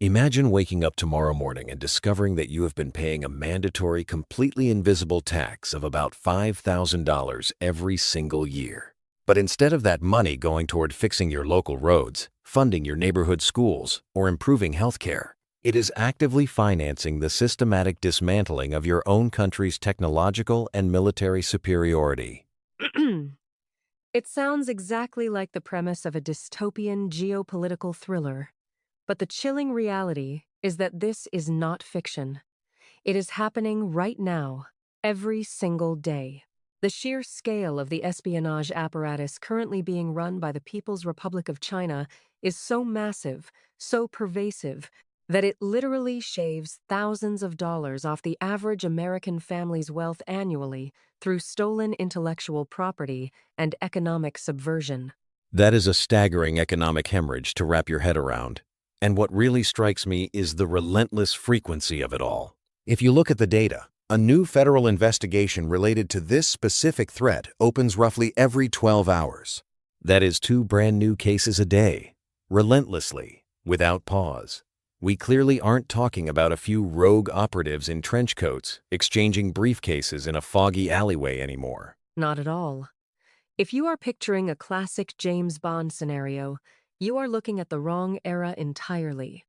Imagine waking up tomorrow morning and discovering that you have been paying a mandatory, completely invisible tax of about $5,000 every single year. But instead of that money going toward fixing your local roads, funding your neighborhood schools, or improving healthcare, it is actively financing the systematic dismantling of your own country's technological and military superiority. It sounds exactly like the premise of a dystopian geopolitical thriller. But the chilling reality is that this is not fiction. It is happening right now, every single day. The sheer scale of the espionage apparatus currently being run by the People's Republic of China is so massive, so pervasive, that it literally shaves thousands of dollars off the average American family's wealth annually through stolen intellectual property and economic subversion. That is a staggering economic hemorrhage to wrap your head around. And what really strikes me is the relentless frequency of it all. If you look at the data, a new federal investigation related to this specific threat opens roughly every 12 hours. That is 2 brand new cases a day, relentlessly, without pause. We clearly aren't talking about a few rogue operatives in trench coats exchanging briefcases in a foggy alleyway anymore. Not at all. If you are picturing a classic James Bond scenario, you are looking at the wrong era entirely.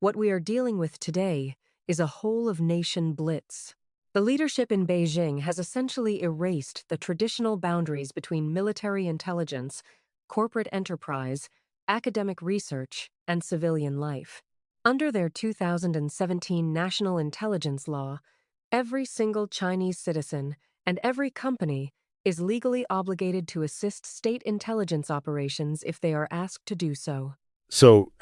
What we are dealing with today is a whole-of-nation blitz. The leadership in Beijing has essentially erased the traditional boundaries between military intelligence, corporate enterprise, academic research, and civilian life. Under their 2017 National Intelligence Law, every single Chinese citizen and every company is legally obligated to assist state intelligence operations if they are asked to do so. So,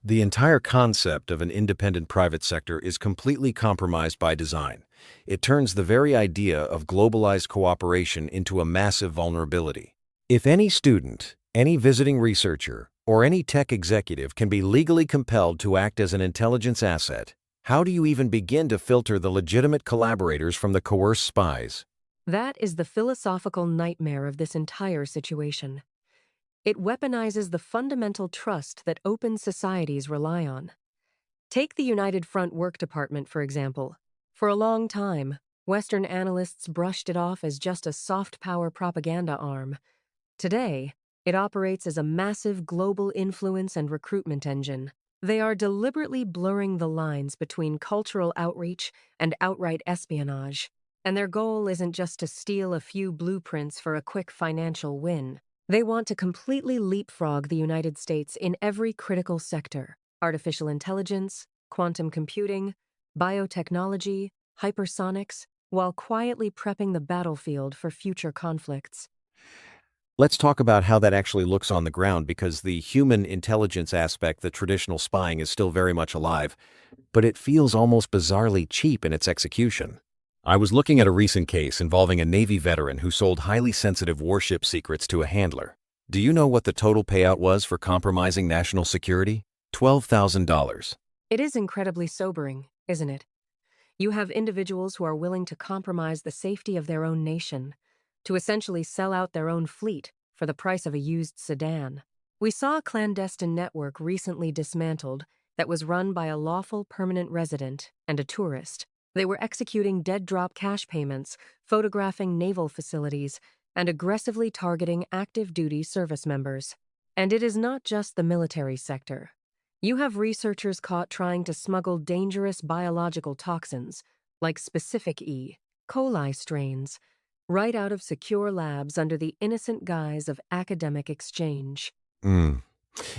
the entire concept of an independent private sector is completely compromised by design. It turns the very idea of globalized cooperation into a massive vulnerability. If any student, any visiting researcher, or any tech executive can be legally compelled to act as an intelligence asset, how do you even begin to filter the legitimate collaborators from the coerced spies? That is the philosophical nightmare of this entire situation. It weaponizes the fundamental trust that open societies rely on. Take the United Front Work Department, for example. For a long time, Western analysts brushed it off as just a soft power propaganda arm. Today, it operates as a massive global influence and recruitment engine. They are deliberately blurring the lines between cultural outreach and outright espionage. And their goal isn't just to steal a few blueprints for a quick financial win. They want to completely leapfrog the United States in every critical sector: artificial intelligence, quantum computing, biotechnology, hypersonics, while quietly prepping the battlefield for future conflicts. Let's talk about how that actually looks on the ground, because the human intelligence aspect, the traditional spying, is still very much alive, but it feels almost bizarrely cheap in its execution. I was looking at a recent case involving a Navy veteran who sold highly sensitive warship secrets to a handler. Do you know what the total payout was for compromising national security? $12,000. It is incredibly sobering, isn't it? You have individuals who are willing to compromise the safety of their own nation, to essentially sell out their own fleet for the price of a used sedan. We saw a clandestine network recently dismantled that was run by a lawful permanent resident and a tourist. They were executing dead-drop cash payments, photographing naval facilities, and aggressively targeting active-duty service members. And it is not just the military sector. You have researchers caught trying to smuggle dangerous biological toxins, like specific E. coli strains, right out of secure labs under the innocent guise of academic exchange. Mm.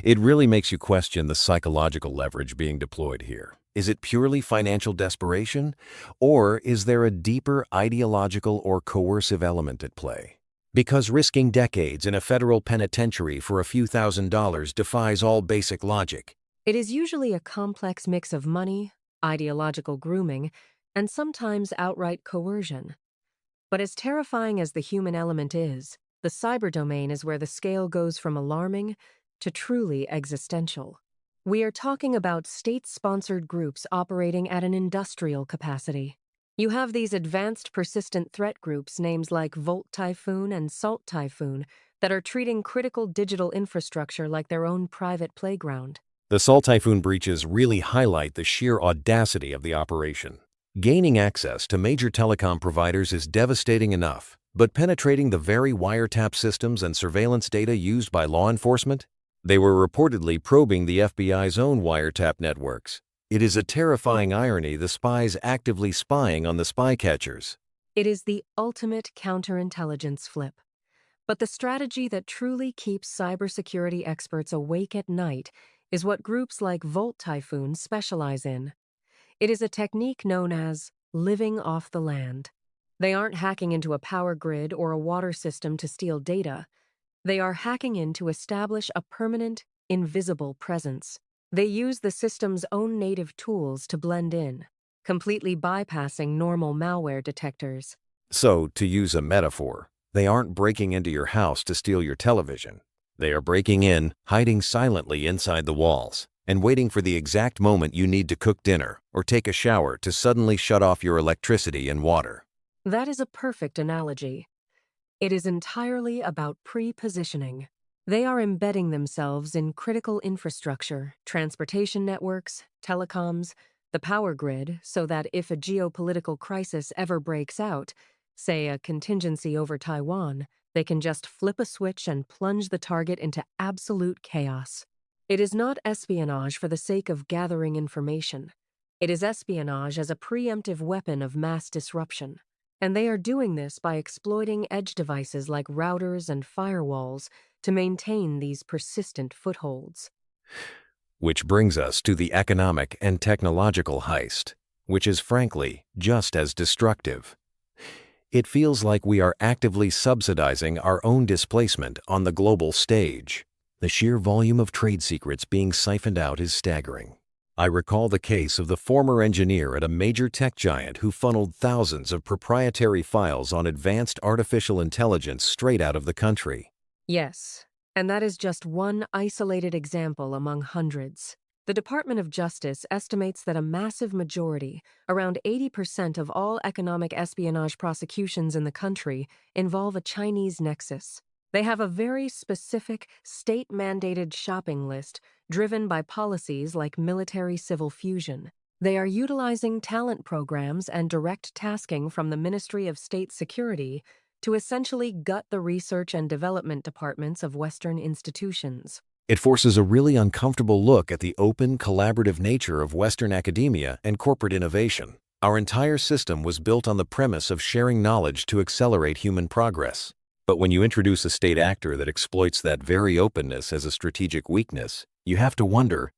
It really makes you question the psychological leverage being deployed here. Is it purely financial desperation, or is there a deeper ideological or coercive element at play? Because risking decades in a federal penitentiary for a few $1,000s defies all basic logic. It is usually a complex mix of money, ideological grooming, and sometimes outright coercion. But as terrifying as the human element is, the cyber domain is where the scale goes from alarming to truly existential. We are talking about state-sponsored groups operating at an industrial capacity. You have these advanced persistent threat groups, names like Volt Typhoon and Salt Typhoon, that are treating critical digital infrastructure like their own private playground. The Sol Typhoon breaches really highlight the sheer audacity of the operation. Gaining access to major telecom providers is devastating enough, but penetrating the very wiretap systems and surveillance data used by law enforcement? They were reportedly probing the FBI's own wiretap networks. It is a terrifying irony the spies actively spying on the spy catchers. It is the ultimate counterintelligence flip. But the strategy that truly keeps cybersecurity experts awake at night is what groups like Volt Typhoon specialize in. It is a technique known as living off the land. They aren't hacking into a power grid or a water system to steal data. They are hacking in to establish a permanent, invisible presence. They use the system's own native tools to blend in, completely bypassing normal malware detectors. So, to use a metaphor, they aren't breaking into your house to steal your television. They are breaking in, hiding silently inside the walls, and waiting for the exact moment you need to cook dinner or take a shower to suddenly shut off your electricity and water. That is a perfect analogy. It is entirely about pre-positioning. They are embedding themselves in critical infrastructure, transportation networks, telecoms, the power grid, so that if a geopolitical crisis ever breaks out, say a contingency over Taiwan, they can just flip a switch and plunge the target into absolute chaos. It is not espionage for the sake of gathering information. It is espionage as a preemptive weapon of mass disruption. And they are doing this by exploiting edge devices like routers and firewalls to maintain these persistent footholds. Which brings us to the economic and technological heist, which is frankly just as destructive. It feels like we are actively subsidizing our own displacement on the global stage. The sheer volume of trade secrets being siphoned out is staggering. I recall the case of the former engineer at a major tech giant who funneled thousands of proprietary files on advanced artificial intelligence straight out of the country. Yes, and that is just one isolated example among hundreds. The Department of Justice estimates that a massive majority, around 80% of all economic espionage prosecutions in the country, involve a Chinese nexus. They have a very specific, state-mandated shopping list driven by policies like military-civil fusion. They are utilizing talent programs and direct tasking from the Ministry of State Security to essentially gut the research and development departments of Western institutions. It forces a really uncomfortable look at the open, collaborative nature of Western academia and corporate innovation. Our entire system was built on the premise of sharing knowledge to accelerate human progress. But when you introduce a state actor that exploits that very openness as a strategic weakness, you have to wonder,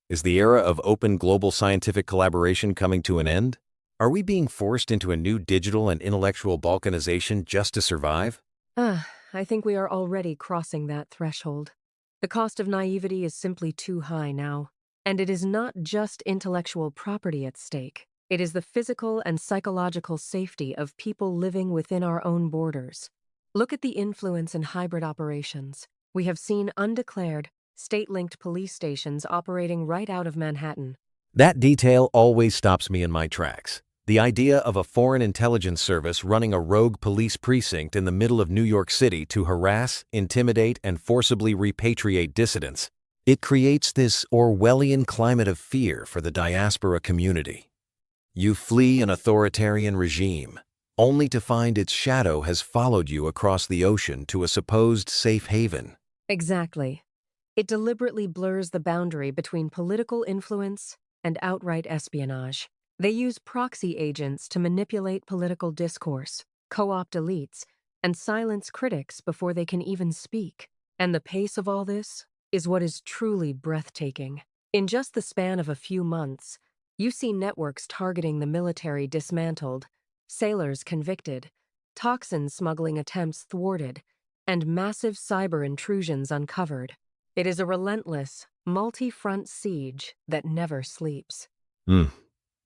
is the era of open global scientific collaboration coming to an end? Are we being forced into a new digital and intellectual balkanization just to survive? I think we are already crossing that threshold. The cost of naivety is simply too high now. And it is not just intellectual property at stake. It is the physical and psychological safety of people living within our own borders. Look at the influence in hybrid operations. We have seen undeclared, state-linked police stations operating right out of Manhattan. That detail always stops me in my tracks. The idea of a foreign intelligence service running a rogue police precinct in the middle of New York City to harass, intimidate, and forcibly repatriate dissidents. It creates this Orwellian climate of fear for the diaspora community. You flee an authoritarian regime, only to find its shadow has followed you across the ocean to a supposed safe haven. Exactly. It deliberately blurs the boundary between political influence and outright espionage. They use proxy agents to manipulate political discourse, co-opt elites, and silence critics before they can even speak. And the pace of all this is what is truly breathtaking. In just the span of a few months, you see networks targeting the military dismantled, sailors convicted, toxin smuggling attempts thwarted, and massive cyber intrusions uncovered. It is a relentless, multi-front siege that never sleeps.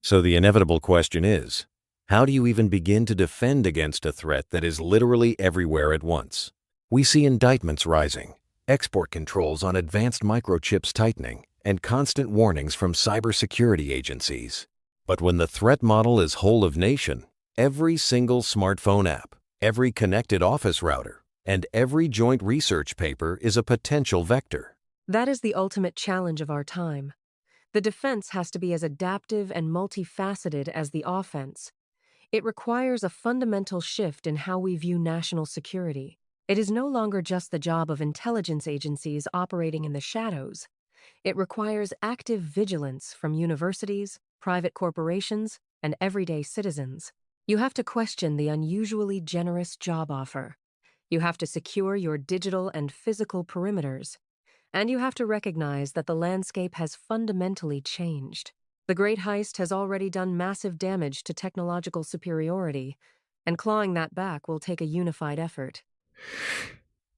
So the inevitable question is, how do you even begin to defend against a threat that is literally everywhere at once? We see indictments rising, export controls on advanced microchips tightening, and constant warnings from cybersecurity agencies. But when the threat model is whole of nation, every single smartphone app, every connected office router, and every joint research paper is a potential vector. That is the ultimate challenge of our time. The defense has to be as adaptive and multifaceted as the offense. It requires a fundamental shift in how we view national security. It is no longer just the job of intelligence agencies operating in the shadows. It requires active vigilance from universities, private corporations, and everyday citizens. You have to question the unusually generous job offer. You have to secure your digital and physical perimeters. And you have to recognize that the landscape has fundamentally changed. The Great Heist has already done massive damage to technological superiority, and clawing that back will take a unified effort.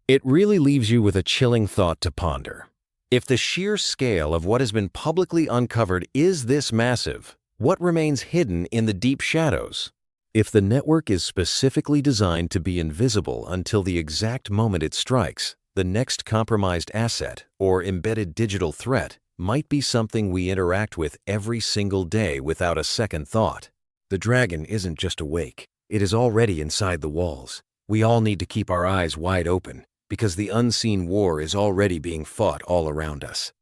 It really leaves you with a chilling thought to ponder. If the sheer scale of what has been publicly uncovered is this massive, what remains hidden in the deep shadows? If the network is specifically designed to be invisible until the exact moment it strikes, the next compromised asset or embedded digital threat might be something we interact with every single day without a second thought. The dragon isn't just awake, it is already inside the walls. We all need to keep our eyes wide open, because the unseen war is already being fought all around us.